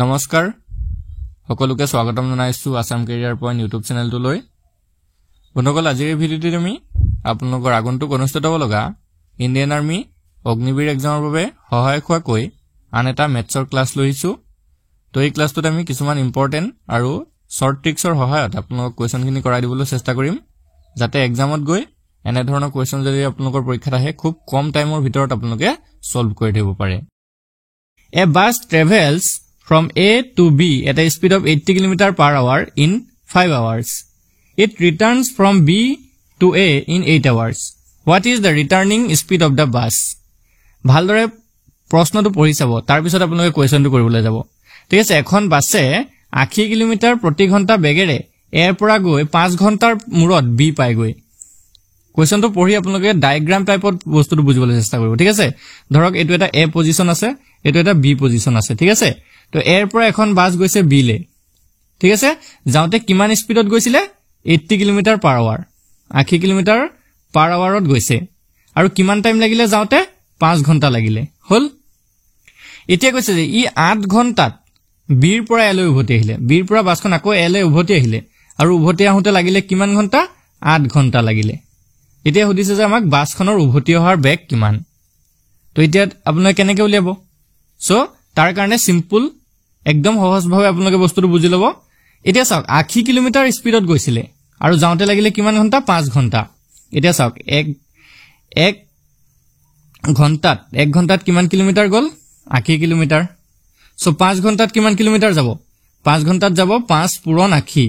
নমস্কাৰ সকলোকে স্বাগতম জনাইছো আসাম কেৰিয়াৰ পইণ্ট ইউটিউব চেনেলটোলৈ বন্ধুসকল আজিৰ ভিডিঅ'টোত আমি আপোনালোকৰ আগন্তুক অনুষ্ঠিত হ'ব লগা ইণ্ডিয়ান আৰ্মি অগ্নিবীৰ এক্সামৰ বাবে সহায়ক হোৱাকৈ আন এটা মেথছৰ ক্লাছ লৈছো তো এই ক্লাছটোত আমি কিছুমান ইম্পৰ্টেন্ট আৰু শৰ্ট ট্ৰিক্সৰ সহায়ত আপোনালোকক কোৱেশ্যনখিনি কৰাই দিবলৈ চেষ্টা কৰিম যাতে এক্সামত গৈ এনে ধৰণৰ কোৱেশ্যন যদি আপোনালোকৰ পৰীক্ষাত আহে খুব কম টাইমৰ ভিতৰত আপোনালোকে সলভ কৰি দিব পাৰে A bus travels from A to B at a speed of 80 km per hour in 5 hours. It returns from B to A in 8 hours. What is the returning speed of the bus? ভালদৰে প্ৰশ্নটো পঢ়ি চাব তাৰ পিছত আপোনালোকে কোৱেশ্যনটো কৰিবলৈ যাব ঠিক আছে এখন বাছে 80 কিলোমিটাৰ প্ৰতি ঘণ্টা বেগেৰে এ পৰা গৈ 5 ঘণ্টাৰ মূৰত বি পাই গৈ কোৱেশ্যনটো পঢ়ি আপোনালোকে ডায়াগ্ৰাম টাইপত বস্তুটো বুজিবলৈ চেষ্টা কৰিব ঠিক আছে ধৰক এটো এটা এ পজিশন আছে এটো এটা বি পজিশন আছে ঠিক আছে তো এৰ পৰা এখন বাস গৈছে বি লে ঠিক আছে যাওতে কিমান স্পিডত গৈছিলে 80 kilometre per hour 80 kilometre per আৱাৰত গৈছে আৰু কিমান টাইম লাগিলে যাওতে 5 ঘণ্টা লাগিলে হল এতিয়া কৈছে যে ই 8 ঘণ্টাত বিৰ পৰা এলৈ উভতি আহিলে বিৰ পৰা বাসখন আকৌ এলৈ উভতি আহিলে আৰু উভতি আহোতে লাগিলে কিমান ঘণ্টা 8 ঘণ্টা লাগিলে এতিয়া হদিছে যে আমাক বাসখনৰ উভতি অহাৰ বেগ কিমান তো এতিয়া আপোনালোকে কেনেকৈ উলিয়াব সো তাৰ কাৰণে সিম্পল একদম সহজভাৱে আপোনালোকে বস্তুটো বুজি ল'ব এতিয়া চাওক 80 কিলোমিটাৰ স্পিডত গৈছিলে আৰু যাওতে লাগিলে কিমান ঘণ্টা 5 ঘণ্টা এতিয়া চাওক এক ঘণ্টাত কিমান কিলোমিটাৰ গল 80 কিলোমিটাৰ সো 5 ঘণ্টাত কিমান কিলোমিটাৰ যাব 5 ঘণ্টাত যাব 5 পূৰণ 80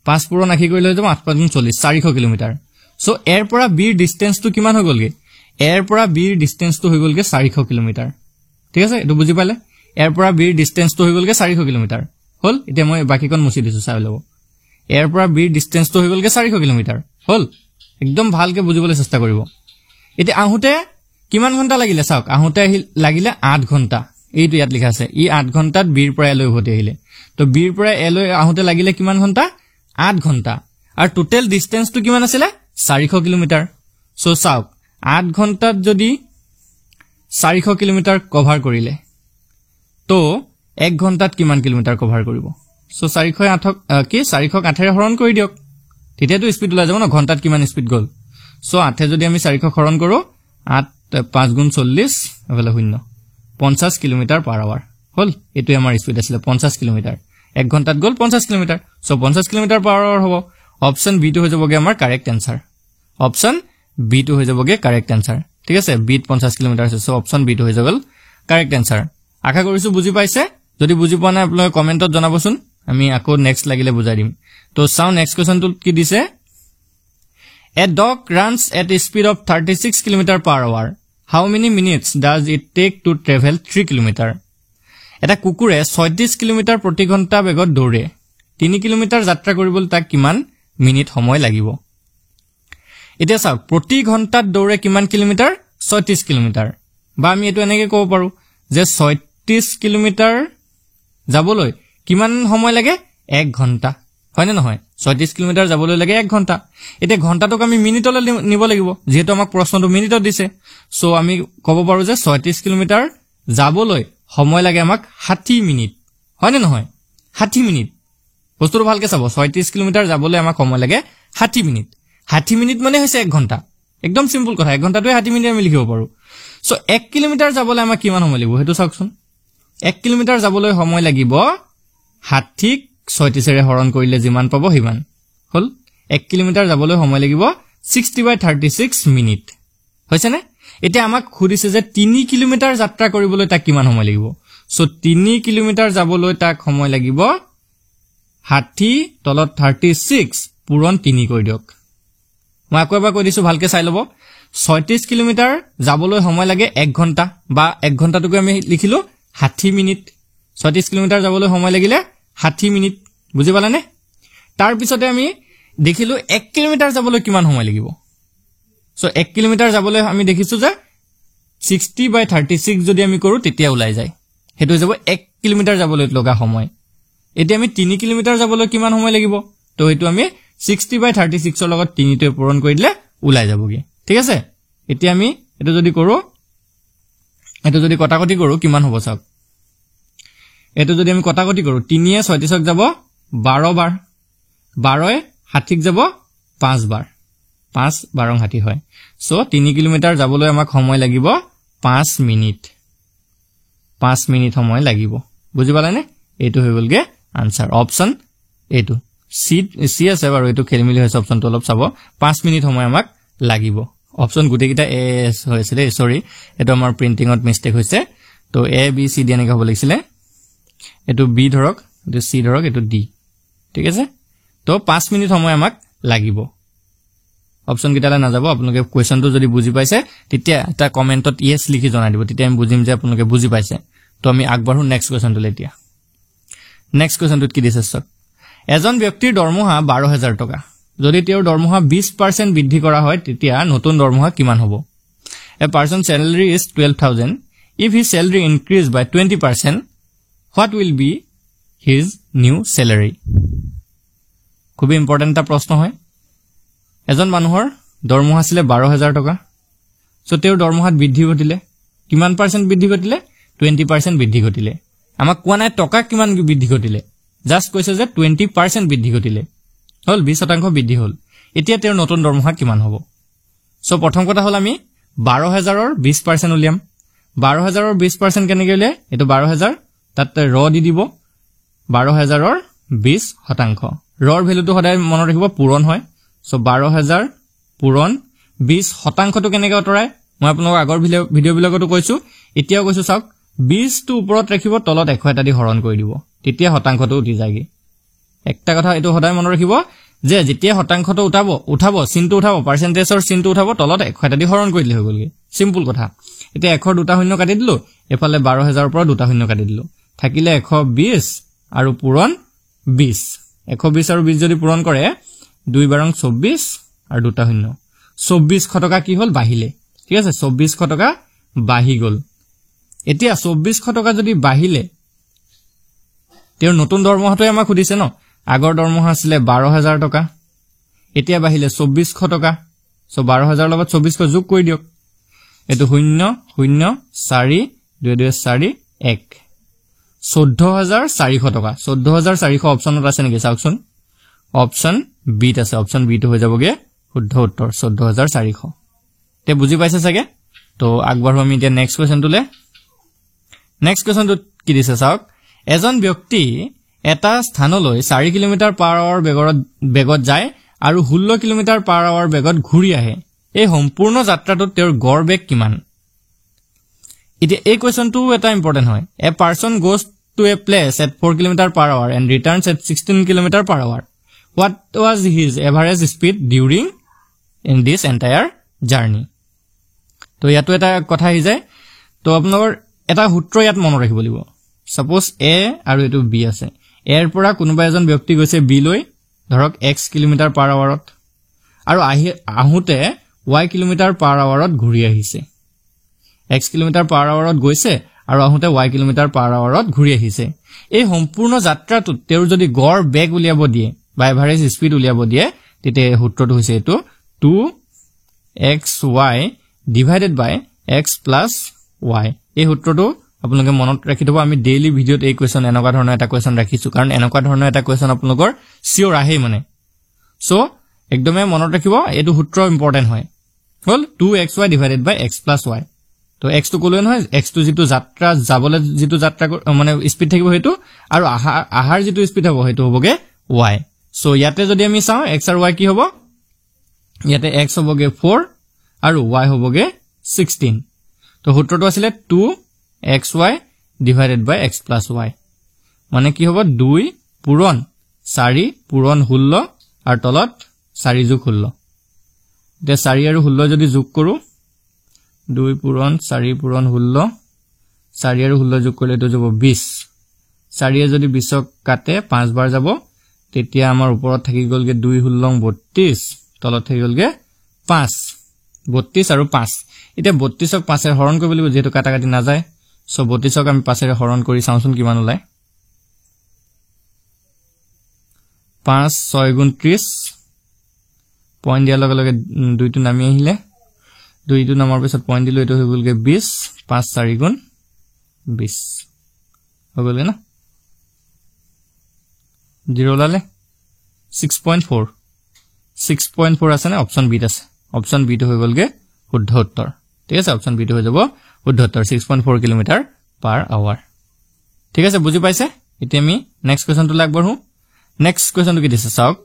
5 পূৰণ 80 কৰিলে যাব 8 5 40 400 কিলোমিটাৰ সো এৰ পৰা বিৰ ডিসটেন্সটো কিমান হৈ গলগে এৰ পৰা বিৰ ডিসটেন্সটো হৈ গলগে 400 কিলোমিটাৰ ঠিক আছে এটো বুজি পালে এৰ পৰা বিৰ ডিসটেন্সটো হৈ গলগে 400 কিলোমিটাৰ হল এতিয়া মই বাকিখন মুছি দিছো চাই লব এৰ পৰা বিৰ ডিসটেন্সটো হৈ গলগে 400 কিলোমিটাৰ হল একদম ভালকে বুজিবলৈ চেষ্টা কৰিব এতিয়া আহোতে কিমান ঘণ্টা লাগিলে চাওক আহোতে লাগিলে 8 ঘণ্টা এইটো ইয়াত লিখা আছে ই 8 ঘণ্টাত বিৰ পৰা এলৈ উভতি আহিলে তো বিৰ পৰা এলৈ আহোতে লাগিলে কিমান ঘণ্টা 8 ঘণ্টা আৰু টোটাল ডিসটেন্সটো কিমান আছিল 400 কিলোমিটাৰ সো চাওক 8 ঘণ্টাত যদি 400 কিলোমিটাৰ কভাৰ কৰিলে তো 1 ঘণ্টাত কিমান কিলোমিটাৰ কভাৰ কৰিব সো 408 কি 408 হৰণ কৰি দিয়ক তেতিয়াতো স্পিড ওলাই যাব না ঘণ্টাত কিমান স্পিড গল সো 8 যদি আমি 400 হৰণ কৰো 8 5 গুণ 40 এফালে 0 50 কিলোমিটাৰ পাৰ আৱাৰ হল এটো আমাৰ স্পিড আছিল 50 কিলোমিটাৰ 1 ঘণ্টাত গল 50 kilometre so 50 kilometre per hour হ'ব অপচন বি টো হৈ যাবগে আমাৰ কাৰেক্ট আনসাৰ অপচন বি টো হৈ যাবগে কাৰেক্ট আনসাৰ ঠিক আছে বি 50 কিলোমিটাৰ আছে সো অপচন বি টো হৈ যাগল কাৰেক্ট আনসাৰ আশা কৰিছো বুজি পাইছে যদি বুজি পোৱা নাই আপোনালোকে কমেন্টত জনাবচোন আমি আকৌ নেক্সট লাগিলে বুজাই দিম তো চাও নেক্সট কোৱেশ্যনটো কি দিছে A dog runs at a speed of 36 km per hour. How many minutes does it take to travel 3 km? এটা কুকুৰে 36 কিলোমিটাৰ প্ৰতি ঘণ্টা বেগত দৌৰে 3 কিলোমিটাৰ যাত্ৰা কৰিবলৈ তাক কিমান মিনিট সময় লাগিব এতিয়া চাওক প্ৰতি ঘণ্টাত দৌৰে কিমান কিলোমিটাৰ 36 কিলোমিটাৰ বা আমি এটো এনেকৈ ক'ব পাৰো যে 36 কিলোমিটাৰ যাবলৈ কিমান সময় লাগে 1 ঘণ্টা হয়নে নহয় 36 কিলোমিটাৰ যাবলৈ লাগে 1 ঘণ্টা এতিয়া ঘণ্টাটোক আমি মিনিটলৈ নিব লাগিব যেহেতু আমাক প্ৰশ্নটো মিনিটত দিছে সো আমি ক'ব পাৰো যে 36 কিলোমিটাৰ যাবলৈ সময় লাগে আমাক 60 মিনিট হয়নে নহয় 60 মিনিট বস্তুটো ভালকে চাব 36 কিলোমিটাৰ যাবলৈ আমাক সময় লাগে 60 মিনিট 60 মিনিট মানে হৈছে 1 ঘণ্টা একদম সিম্পল কথা 1 ঘণ্টাটোৱে 60 মিনিট আমি লিখিব পাৰো সো 1 কিলোমিটাৰ যাবলৈ আমাক কিমান সময় লাগিব হেতু চাওকচোন 1 কিলোমিটাৰ যাবলৈ সময় লাগিব 60 36 ৰে হৰণ কৰিলে যিমান পাব হিমান হল 1 কিলোমিটাৰ যাবলৈ সময় লাগিব 60/36 মিনিট হৈছে নে এতিয়া আমাক খুদিছে যে 3 কিলোমিটাৰ যাত্ৰা কৰিবলৈ তাক কিমান সময় লাগিব সো 3 কিলোমিটাৰ যাবলৈ তাক সময় লাগিব 60 তলত 36 পূৰণ 3 কৰি দিয়ক মই আকৌ এবাৰ কৈ দিছো ভালকে চাই লব 36 কিলোমিটাৰ যাবলৈ সময় লাগে 1 ঘণ্টা বা 1 ঘণ্টাটোকে আমি লিখিলো 60 মিনিট 36 কিলোমিটাৰ যাবলৈ সময় লাগিলে 60 মিনিট বুজি পালানে তাৰ পিছতে আমি দেখিলো 1 কিলোমিটাৰ যাবলৈ কিমান সময় লাগিব সো 1 কিলোমিটাৰ যাবলৈ আমি দেখিছো যে 60/36 যদি আমি কৰো তেতিয়া ওলাই যায় হেতু যাব 1 কিলোমিটাৰ যাবলৈ লগা সময় এতিয়া আমি 3 কিলোমিটাৰ যাবলৈ কিমান সময় লাগিব তো হেতু আমি 60/36 ৰ লগত 3 টো পূৰণ কৰি দিলে ওলাই যাবগে ঠিক আছে এতিয়া আমি এটো যদি কৰো এটো যদি কটাকটি কৰো কিমান হ'ব চাওক এটো যদি আমি কটাকটি কৰো 3 এ 36ক যাব 12 বাৰ 12 এ 60ক যাব 5 বাৰ 5 12 60 হয় সো 3 কিলোমিটাৰ যাবলৈ আমাক সময় লাগিব 5 মিনিট 5 মিনিট সময় লাগিব বুজি পালানে এটো হৈ গলগে আনসাৰ অপচন এটো সি আছে বাৰু এটো খেলিমিলি হৈছে অপচনটো অলপ চাব 5 মিনিট সময় আমাক লাগিব অপচন গুটেকিটা এস হৈছিলে সৰি এটো আমাৰ প্ৰিন্টিংত মিস্টেক হৈছে তো এ বি সি ডি এনেকা হ'ব লাগিছিলে এটো বি ধৰক এটো সি ধৰক এটো ডি ঠিক আছে তো 5 মিনিট সময় আমাক লাগিব অপচন কিটালে না যাব আপোনালোকে কোৱেশ্চনটো যদি বুজি পাইছে তেতিয়া এটা কমেন্টত ইয়েস লিখি জনাই দিব তেতিয়া আমি বুজিম যে আপোনালোকে বুজি পাইছে তো আমি আগবাঢ়ো নেক্সট কোৱেশ্চনটো লেতিয়া নেক্সট কোৱেশ্চনটো কি দিছে সক এজন ব্যক্তিৰ দৰমহা 12000 টকা যদি তেওঁৰ দৰমহা 20% বৃদ্ধি কৰা হয় তেতিয়া নতুন দৰমহা কিমান হ'ব a person's salary is 12000 if his salary increased by 20% what will be his new salary খুব ইম্পৰ্টেন্ট এটা প্ৰশ্ন হয় এজন মানুহৰ দৰমহা আছিল 12000 টকা সো তেওঁৰ দৰমহাত বৃদ্ধি ঘটিলে কিমান পাৰ্চেন্ট বৃদ্ধি ঘটিলে 20% বৃদ্ধি ঘটিলে আমাক কোৱা নাই টকা কিমান বৃদ্ধি ঘটিলে জাস্ট কৈছে যে 20% বৃদ্ধি ঘটিলে হল 20% বৃদ্ধি হল এতিয়া তেওঁৰ নতুন দৰমহা কিমান হ'ব সো প্ৰথম কথা হল আমি 12000 ৰ 20% উলিয়াম 12000 ৰ 20% কেনেকৈ উলিয়াই এটো 12000 তাত ৰ দি দিব 12000 ৰ 20% ৰৰ ভ্যালুটো সদায় মনত ৰাখিব পূৰণ হয় সো 12000 পূৰণ 20% টো কেনেকৈ অতৰাই মই আপোনালোকক আগৰ ভিডিও বিলাকতো কৈছো এতিয়াও কৈছো চাওক 20 টো ওপৰত ৰাখিব তলত 100 এটা দি হৰণ কৰি দিব তেতিয়া শতাংশটো উঠি যায়গে একটা কথা এটো সদায় মনত ৰাখিব যে যেতিয়া শতাংশটো উঠাব চিনটো উঠাব পাৰ্চেন্টেজৰ চিনটো উঠাব তলত 100 এটা দি হৰণ কৰি দিলে হৈ গলগে সিম্পল কথা এতিয়া 100 দুটা শূন্য কাটি দিলো এফালে 12000 ৰ পৰা দুটা শূন্য কাটি দিলো থাকিলে 120 আৰু পূৰণ 20 120 আৰু 20 যদি পূৰণ কৰে 2 বাৰং 24 আৰু দুটা শূন্য 2400 টকা কি হল বাহিলে ঠিক আছে 2400 টকা বাহি গল এতিয়া 2400 টকা যদি বাহিলে তেওঁৰ নতুন দৰমহাটো আমাক খুদিছে ন আগৰ দৰমহা আছিল 12000 টকা এতিয়া বাহিলে 2400 টকা সো 12000 লগত 2400 যোগ কৰি দিয়ক এটো 0 0 4 2 2 4 1 14400 টকা 14400 অপচনত আছে নেকি চাওকচোন অপচন বি ত আছে অপচন বি টো হৈ যাবগে শুদ্ধ উত্তৰ 14400 তে বুজি পাইছে চাগে তো আগবাঢ়ো আমি এতিয়া নেক্সট কোৱেশ্চনটোলে নেক্সট কোৱেশ্চনটো কি দিছে চাওক এজন ব্যক্তি এটা স্থানলৈ 4 কিলোমিটাৰ পাৰ আৱাৰ বেগত যায় আৰু 16 কিলোমিটাৰ পাৰ আৱাৰ বেগত ঘূৰি আহে এই সম্পূৰ্ণ যাত্ৰাটোত তেওঁৰ গড় বেগ কিমান এতিয়া এই কোৱেশ্চনটো এটা ইম্পৰ্টেন্ট হয় a person goes to a place at 4 kilometre per hour and returns at 16 kilometre per hour what was his average speed during in this entire journey তো ইয়াতো এটা কথা আহি যায় তো আপোনালোকৰ এটা সূত্ৰ ইয়াত মনত ৰাখিব লাগিব সাপোজ এ আৰু এটো বি আছে এৰ পৰা কোনোবা এজন ব্যক্তি গৈছে বি লৈ ধৰক x কিলোমিটাৰ পাৰ আৱাৰত আৰু আহুতে y কিলোমিটাৰ পাৰ আৱাৰত ঘূৰি আহিছে x কিলোমিটাৰ পাৰ আৱাৰত গৈছে আৰু আহুতে y কিলোমিটাৰ পাৰ আৱাৰত ঘূৰি আহিছে এই সম্পূৰ্ণ যাত্ৰাটোত তেওঁৰ যদি গড় বেগ উলিয়াব দিয়ে বা এভাৰেজ স্পিড উলিয়াব দিয়ে তেতিয়া সূত্ৰটো হৈছে এটো 2xy ডিভাইডেড বাই x প্লাস y এই সূত্ৰটো আপোনালোকে মনত ৰাখি থব আমি ডেইলি ভিডিওত এই কোৱেশ্চন এনেকুৱা ধৰণৰ এটা কোৱেশ্চন ৰাখিছো কাৰণ এনেকুৱা ধৰণৰ এটা কোৱেশ্চন আপোনালোকৰ সিওৰ আহে মানে সো একদমে মনত ৰাখিব এটো সূত্ৰ ইম্পৰ্টেন্ট হয় হল 2xy ডিভাইডেড বাই x প্লাস y তো x টো কলৈ নহয় x টো যেটো যাত্ৰা যাবলে যেটো যাত্ৰা মানে স্পিড থাকিব হেতু আৰু আহাৰ যেটো স্পিড হ'ব হেতু হ'বগে y সো ইয়াতে যদি আমি চাও x আৰু y কি হ'ব ইয়াতে x হ'বগে 4 আৰু y হ'বগে 16 তো সূত্ৰটো আছিল 2xy ডিভাইডেড বাই x প্লাস y মানে কি হ'ব 2 পূৰণ 4 পূৰণ 16 আৰু তলত 4 যোগ 16 তে 4 আৰু 16 যদি যোগ কৰো 2 পূৰণ 4 পূৰণ 16 4 আৰু 16 যোগ কৰিলে তো যাব 20 4 এ যদি 20ক কাটে 5 বাৰ যাব তেতিয়া আমাৰ ওপৰত থাকি গলগে 2 16 32 তলত থাকি গলগে 5 32 আৰু 5 এটা 32ক 5 এ হৰণ কৰিব লাগিব যেটো কাটা কাটি না যায় সো 32ক আমি 5 এ হৰণ কৰি চাওঁচোন কিমান ওলাই 5 6 গুণ 30 পইণ্ট দিয়াৰ লগে লগে 2 টো নামি আহিলে 2 টো নামৰ পিছত পইণ্ট দিলো এটো হৈ গলগে 20 5 4 গুণ 20 হৈ গলগে না 0 ওলালে 6.4 6.4 আছে না অপচন বিত আছে অপচন বিত হৈ গলগে শুদ্ধ উত্তৰ ঠিক আছে অপচন বিত হৈ যাব শুদ্ধ উত্তৰ 6.4 কিলোমিটাৰ পাৰ আৱাৰ ঠিক আছে বুজি পাইছে এতিয়া আমি নেক্সট কোৱেশ্চনটো লাগবঢ়ো নেক্সট কোৱেশ্চনটো কি দিছে চাওক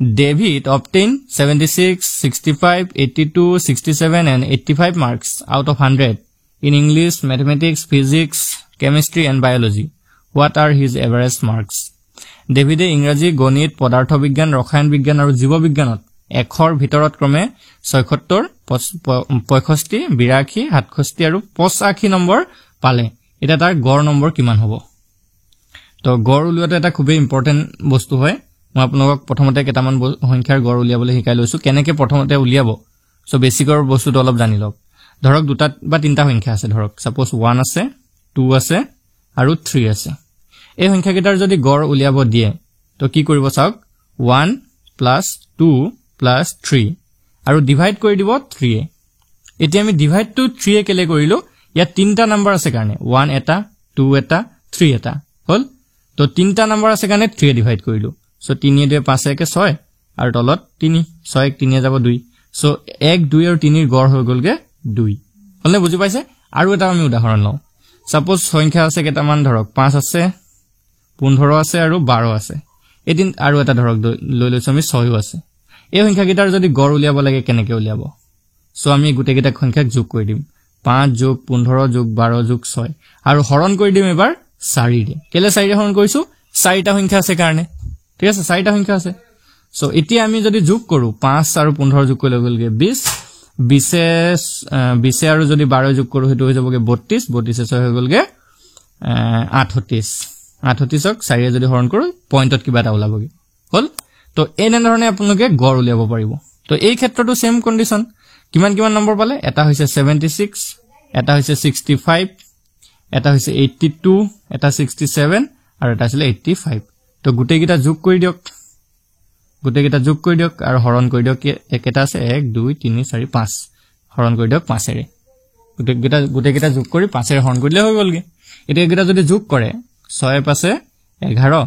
David obtained 76, 65, 82, 67 and 85 marks out of 100 in English, mathematics, physics, chemistry and biology. What are his average marks? David ইংৰাজী গণিত পদাৰ্থ বিজ্ঞান ৰসায়ন বিজ্ঞান আৰু জীৱ বিজ্ঞানত এখৰ ভিতৰত ক্ৰমে 76 65 82 67 আৰু 85 নম্বৰ পালে এটা তাৰ গড় নম্বৰ কিমান হ'ব তো গড় উলিওৱাটো এটা খুব ইম্পৰ্টেন্ট বস্তু হয় মই আপোনাক প্ৰথমতে কেটামান সংখ্যাৰ গড় উলিয়াবলৈ শিকাই লৈছো কেনেকৈ প্ৰথমতে উলিয়াব সো বেসিকৰ বস্তুটো অলপ জানি লওক ধৰক দুটা বা তিনটা সংখ্যা আছে ধৰক সাপোজ 1 আছে 2 আছে আৰু 3 আছে এই সংখ্যা কেইটাৰ যদি গড় উলিয়াব দিয়ে তো কি কৰিব চাওক 1 + 2 + 3 আৰু ডিভাইড কৰি দিব 3 এ এতিয়া আমি ডিভাইড টু 3 এ কেলে কৰিলো ইয়া তিনটা নম্বৰ আছে কাৰণে 1 এটা 2 এটা 3 এটা হল তো তিনটা নম্বৰ আছে কাৰণে 3 এ ডিভাইড কৰিলো সো 3 2 5 1 6 আৰু তলত 3 6 1 3 যাব 2 সো 1 2 আৰু 3 ৰ গড় হৈ গলগে 2 হলনে বুজি পাইছে আৰু এটা আমি উদাহৰণ লওঁ সাপোজ সংখ্যা আছে কেটামান ধৰক 5 আছে 15 আছে আৰু 12 আছে এদিন আৰু এটা ধৰক লৈ লৈছো আমি 6 আছে এই সংখ্যা কেইটাৰ যদি গড় উলিয়াব লাগে কেনেকৈ উলিয়াব সো আমি গুটে কেইটা সংখ্যাক যোগ কৰি দিম 5 + 15 + 12 + 6 আৰু হৰণ কৰি দিম এবাৰ 4 ৰে কেলে 4 ৰে হৰণ কৰিছো 4টা সংখ্যা আছে কাৰণে ঠিক আছে 4টা সংখ্যা আছে সো এতিয়া আমি যদি যোগ কৰো 5 আৰু 15 যোগ কৰি লগলগে 20 20 আৰু যদি 12 যোগ কৰো হেতু হৈ যাবগে 32 32 6 হৈ গলগে 38 38ক 4 ৰে যদি হৰণ কৰো পইণ্টত কিবা এটা ওলাবগে হল তো এনে ধৰণে আপোনালোকে গড় উলিয়াব পাৰিব তো এই ক্ষেত্ৰটো সেম কন্ডিশন কিমান কিমান নম্বৰ পালে এটা হৈছে 76 এটা হৈছে 65 এটা হৈছে 82 এটা 67 আৰু এটা আছিল 85 তো গুটে গিটা যোগ কৰি দিয়ক আৰু হৰণ কৰি দিয়ক একেটা আছে 1 2 3 4 5 হৰণ কৰি দিয়ক 5 ৰে গুটে গিটা যোগ কৰি 5 ৰে হৰণ কৰিলে হৈ গলগে এতিয়া গিটা যদি যোগ কৰে 6 পাছে 11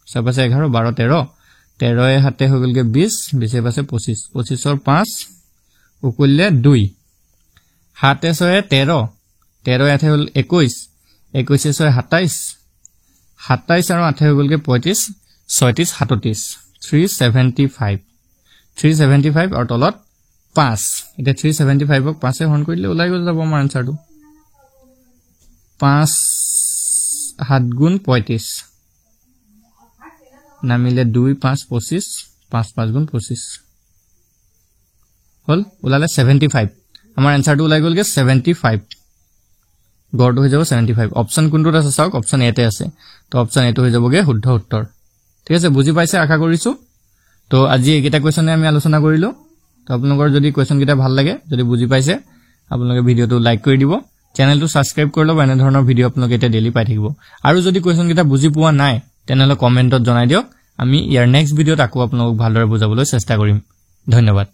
6 পাছে 11 12 13 13 এ হাতে হৈ গলগে 20 20 এ পাছে 25 25 ৰ 5 উকুললে 2 হাতে 6 13 13 এ হল 21 21 এ 6 27 27 আৰু 8 হৈ গলগে 35 36 37 375 আৰু তলত 5 এটা 375 ক 5 এ হৰণ কৰিলে ওলাই গৈ যাব আমাৰ আনসাৰটো 5 7 গুণ 35 নামিলে 2 5 25 5 5 গুণ 25 হল ওলালে 75 আমাৰ আনসাৰটো ওলাই গলগে 75 গড়টো হৈ যাব 75 অপচন কোনটোত আছে চাওক অপচন এতে আছে তো অপচন এটো হৈ যাবগে শুদ্ধ উত্তৰ ঠিক আছে বুজি পাইছে আশা কৰিছো তো আজি এইকেইটা কোৱেশ্চনে আমি আলোচনা কৰিলো তো আপোনালোকৰ যদি কোৱেশ্চন কেইটা ভাল লাগে যদি বুজি পাইছে আপোনালোকে ভিডিওটো লাইক কৰি দিব চেনেলটো সাবস্ক্ৰাইব কৰি লব এনে ধৰণৰ ভিডিও আপোনালোকে এটা ডেইলি পাই থাকিব আৰু যদি কোৱেশ্চন কেইটা বুজি পোৱা নাই তেনেহলে কমেন্টত জনাই দিয়ক আমি ইয়াৰ নেক্সট ভিডিওত আকৌ আপোনালোকক ভালদৰে বুজাবলৈ চেষ্টা কৰিম ধন্যবাদ